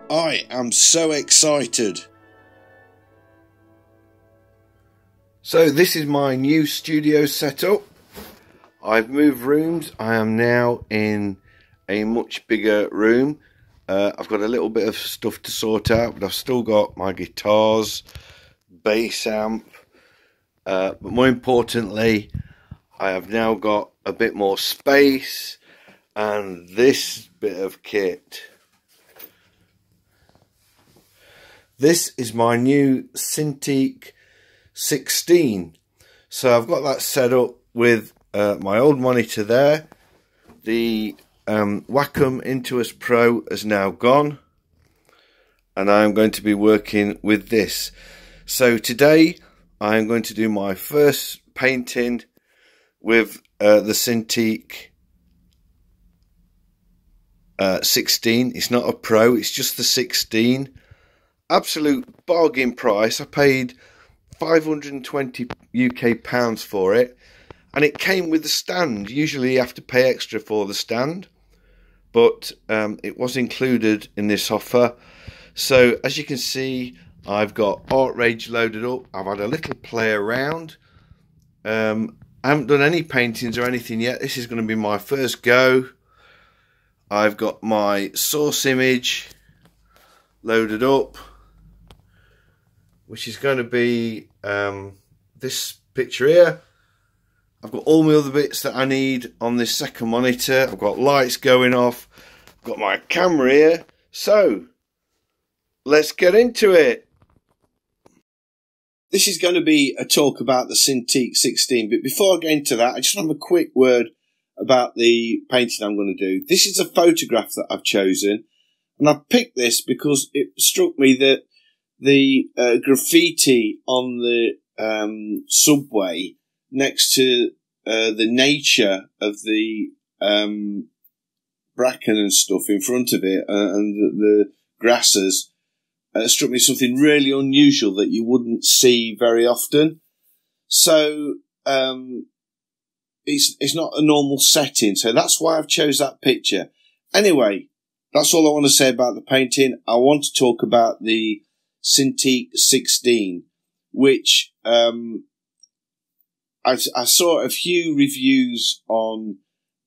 I am so excited. So this is my new studio setup. I've moved rooms. I am now in a much bigger room. I've got a little bit of stuff to sort out, but I've still got my guitars, bass amp, but more importantly, I have now got a bit more space and this bit of kit. This is my new Cintiq 16. So I've got that set up with my old monitor there. The Wacom Intuos Pro has now gone, and I'm going to be working with this. So today I'm going to do my first painting with the Cintiq 16. It's not a Pro, it's just the 16. Absolute bargain price. I paid 520 UK pounds for it, and it came with the stand. Usually you have to pay extra for the stand, but it was included in this offer. So as you can see, I've got Artrage loaded up. I've had a little play around. I haven't done any paintings or anything yet. This is going to be my first go. I've got my source image loaded up, which is going to be this picture here. I've got all my other bits that I need on this second monitor. I've got lights going off. I've got my camera here. So let's get into it. This is going to be a talk about the Cintiq 16, but before I get into that, I just want to have a quick word about the painting I'm going to do. This is a photograph that I've chosen, and I picked this because it struck me that the graffiti on the subway next to the nature of the bracken and stuff in front of it and the grasses struck me something really unusual that you wouldn't see very often. So it's not a normal setting, so that's why I've chose that picture. Anyway, that's all I want to say about the painting. I want to talk about the Cintiq 16, which I saw a few reviews on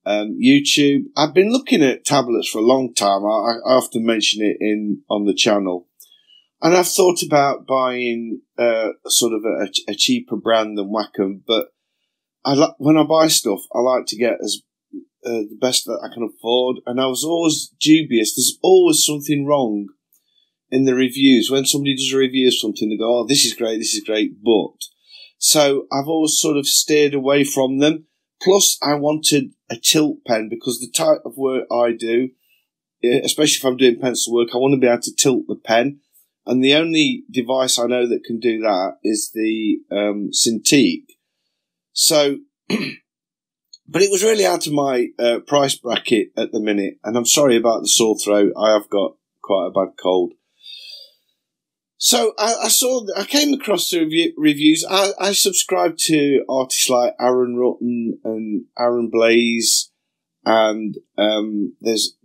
YouTube. I've been looking at tablets for a long time. I often mention it on the channel, and I've thought about buying sort of a cheaper brand than Wacom. But when I buy stuff, I like to get the best that I can afford. And I was always dubious. There's always something wrong in the reviews. When somebody does a review of something, they go, "Oh, this is great," but." So I've always sort of steered away from them. Plus, I wanted a tilt pen because the type of work I do, especially if I'm doing pencil work, I want to be able to tilt the pen. And the only device I know that can do that is the Cintiq. So, but it was really out of my price bracket at the minute. And I'm sorry about the sore throat. I have got quite a bad cold. So I came across the reviews. I subscribe to artists like Aaron Rutten and Aaron Blaze, and there's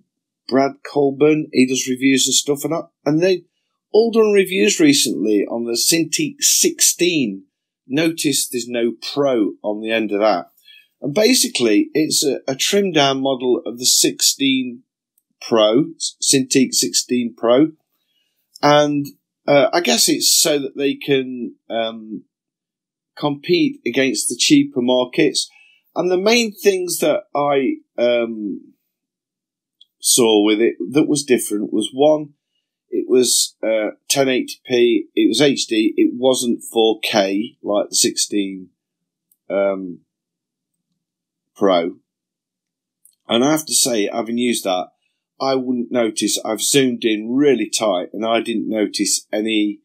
Brad Colburn. He does reviews and stuff, and they all done reviews recently on the Cintiq 16. Notice there's no Pro on the end of that, and basically it's a trimmed down model of the 16 Pro, Cintiq 16 Pro, and I guess it's so that they can compete against the cheaper markets. And the main things that I saw with it that was different was, one, it was 1080p, it was HD, it wasn't 4K like the 16 Pro. And I have to say, having used that, I wouldn't notice. I've zoomed in really tight and I didn't notice any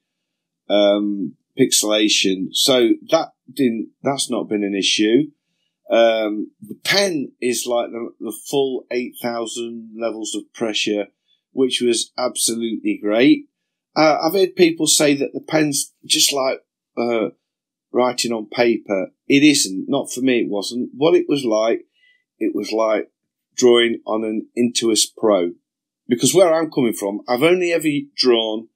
pixelation. So that's not been an issue. The pen is like the full 8,000 levels of pressure, which was absolutely great. I've heard people say that the pen's just like writing on paper. It isn't. Not for me, it wasn't. What it was like drawing on an Intuos Pro. because where I'm coming from, I've only ever drawn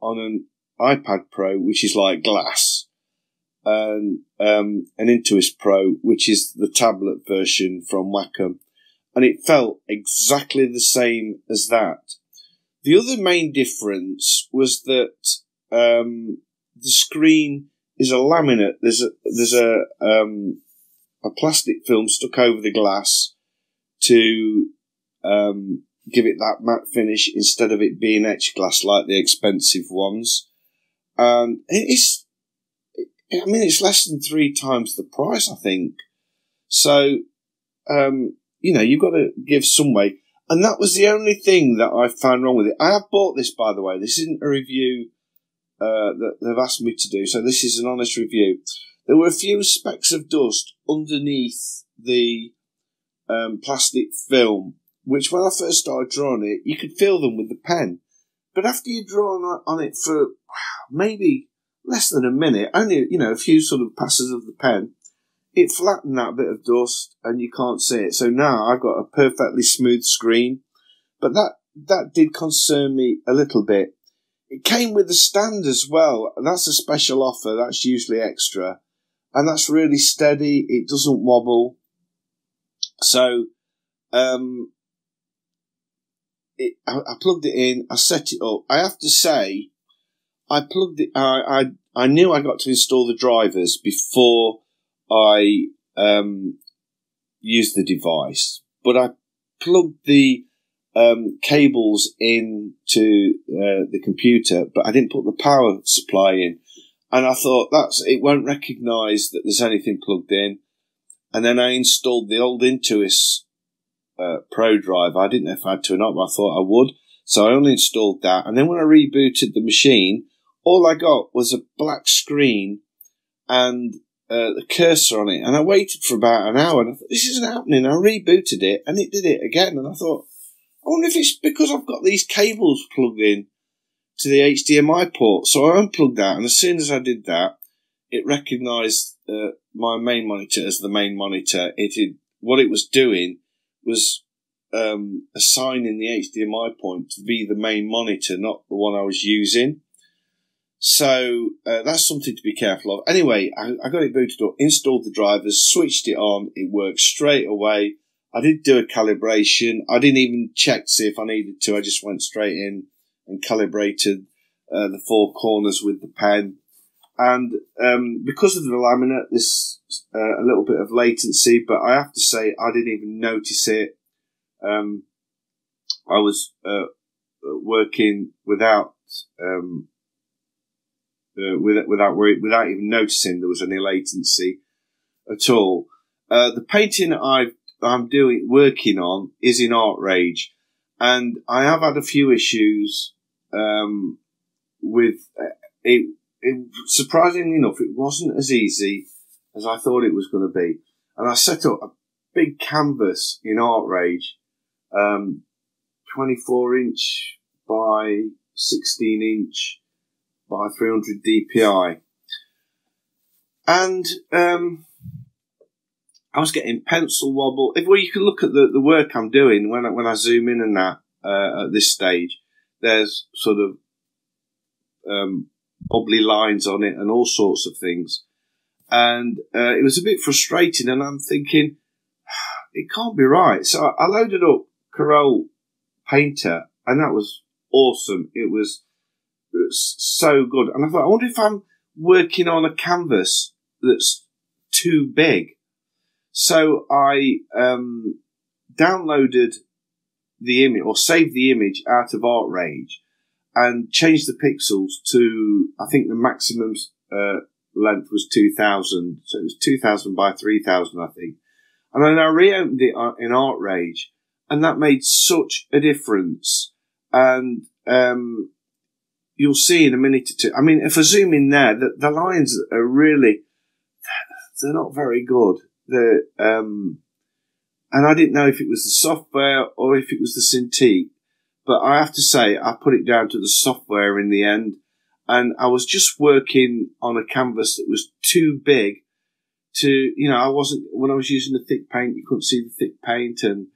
on an iPad Pro, which is like glass, and an Intuos Pro, which is the tablet version from Wacom, and it felt exactly the same as that. The other main difference was that the screen is a laminate. There's a plastic film stuck over the glass to give it that matte finish instead of it being etched glass like the expensive ones. It's less than 3 times the price, I think. So, you've got to give some way. And that was the only thing that I found wrong with it. I have bought this, by the way. This isn't a review that they've asked me to do, so this is an honest review. There were a few specks of dust underneath the plastic film, which when I first started drawing it, you could feel them with the pen. But after you draw on it for maybe less than a minute, only, a few sort of passes of the pen, it flattened that bit of dust and you can't see it. So now I've got a perfectly smooth screen. But that did concern me a little bit. It came with a stand as well. That's a special offer. That's usually extra. And that's really steady. It doesn't wobble. So, I plugged it in. I set it up. I have to say, I plugged it. I knew I got to install the drivers before I used the device, but I plugged the cables into the computer, but I didn't put the power supply in. And I thought it won't recognise that there's anything plugged in. And then I installed the old Intuos Pro drive. I didn't know if I had to or not, but I thought I would. So I only installed that. And then when I rebooted the machine, all I got was a black screen and the cursor on it. And I waited for about an hour and I thought, this isn't happening. I rebooted it and it did it again. And I thought, I wonder if it's because I've got these cables plugged in to the HDMI port. So I unplugged that. And as soon as I did that, it recognised my main monitor as the main monitor. What it was doing was assigning the HDMI point to be the main monitor, not the one I was using. So that's something to be careful of. Anyway, I got it booted up, installed the drivers, switched it on. It worked straight away. I did do a calibration. I didn't even check to see if I needed to. I just went straight in and calibrated the 4 corners with the pen. And because of the laminate, there's a little bit of latency, but I have to say I didn't even notice it. I was working without even noticing there was any latency at all. The painting that I'm working on is in Artrage, and I have had a few issues with it. Surprisingly enough, it wasn't as easy as I thought it was going to be. And I set up a big canvas in Artrage, 24 inch by 16 inch by 300 dpi. And I was getting pencil wobble. Well, you can look at the work I'm doing when I zoom in and that at this stage. There's sort of wobbly lines on it and all sorts of things. And it was a bit frustrating, and I'm thinking, it can't be right. So I loaded up Corel Painter, and that was awesome. It was so good. And I thought, I wonder if I'm working on a canvas that's too big. So I downloaded the image, or saved the image out of Artrage, and changed the pixels to, I think the maximum length was 2000. So it was 2000 by 3000, I think. And then I reopened it in Artrage, and that made such a difference. And you'll see in a minute or two. I mean, if I zoom in there, the lines are really, they're not very good. And I didn't know if it was the software or if it was the Cintiq. But I have to say, I put it down to the software in the end. And I was just working on a canvas that was too big to, when I was using the thick paint, you couldn't see the thick paint. And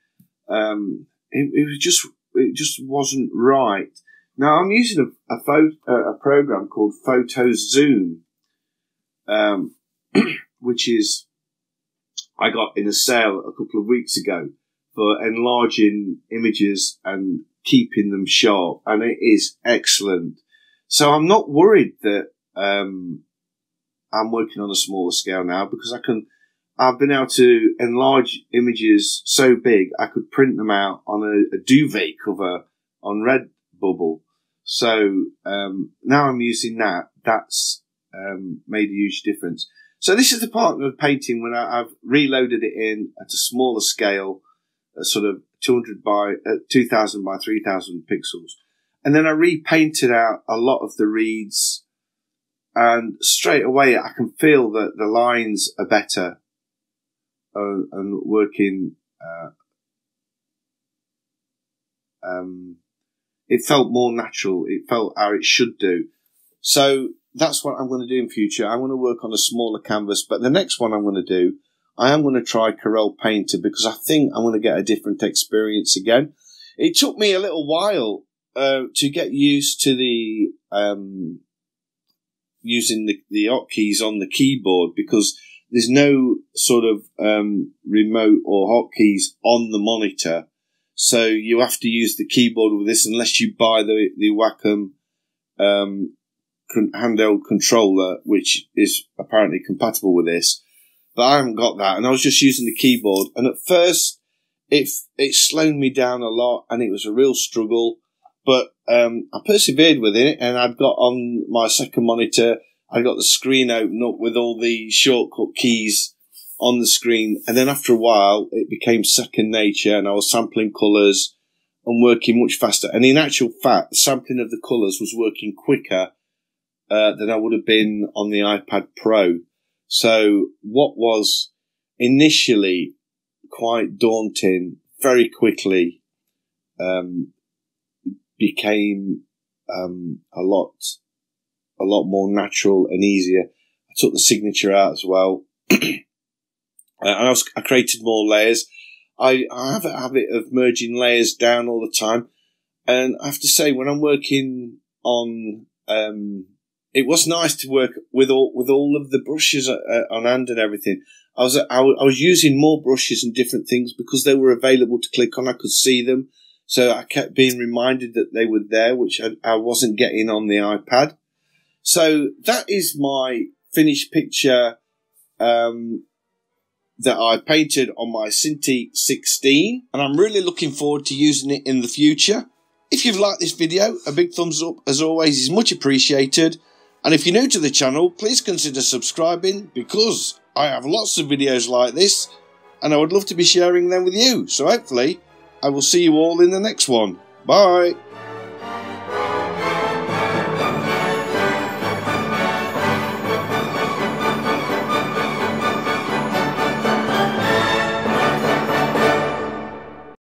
it it just wasn't right. Now I'm using a program called Photo Zoom, which is I got in a sale a couple of weeks ago for enlarging images and keeping them sharp, and it is excellent. So I'm not worried that I'm working on a smaller scale now, because I've been able to enlarge images so big I could print them out on a duvet cover on Redbubble. So now I'm using that. That's made a huge difference. So this is the part of the painting when I've reloaded it in at a smaller scale, a sort of 2000 by 3000 pixels. And then I repainted out a lot of the reeds, and straight away I can feel that the lines are better and working. It felt more natural. It felt how it should do. So that's what I'm going to do in future. I'm going to work on a smaller canvas, but the next one I'm going to do, I am going to try Corel Painter, because I think I'm going to get a different experience again. It took me a little while to get used to the using the hotkeys on the keyboard, because there's no sort of remote or hotkeys on the monitor. So you have to use the keyboard with this unless you buy the Wacom handheld controller, which is apparently compatible with this. But I haven't got that, and I was just using the keyboard. And at first, it slowed me down a lot, and it was a real struggle. But I persevered with it, and I'd got on my second monitor, I got the screen open up with all the shortcut keys on the screen. And then after a while, it became second nature, and I was sampling colours and working much faster. And in actual fact, the sampling of the colours was working quicker than I would have been on the iPad Pro. So what was initially quite daunting very quickly became a lot more natural and easier. I took the signature out as well. I created more layers. I have a habit of merging layers down all the time. And I have to say, when I'm working on, it was nice to work with all of the brushes on hand and everything. I was using more brushes and different things because they were available to click on. I could see them. So I kept being reminded that they were there, which I wasn't getting on the iPad. So that is my finished picture that I painted on my Cintiq 16. And I'm really looking forward to using it in the future. If you've liked this video, a big thumbs up, as always, is much appreciated. And if you're new to the channel, please consider subscribing, because I have lots of videos like this, and I would love to be sharing them with you. So hopefully, I will see you all in the next one. Bye.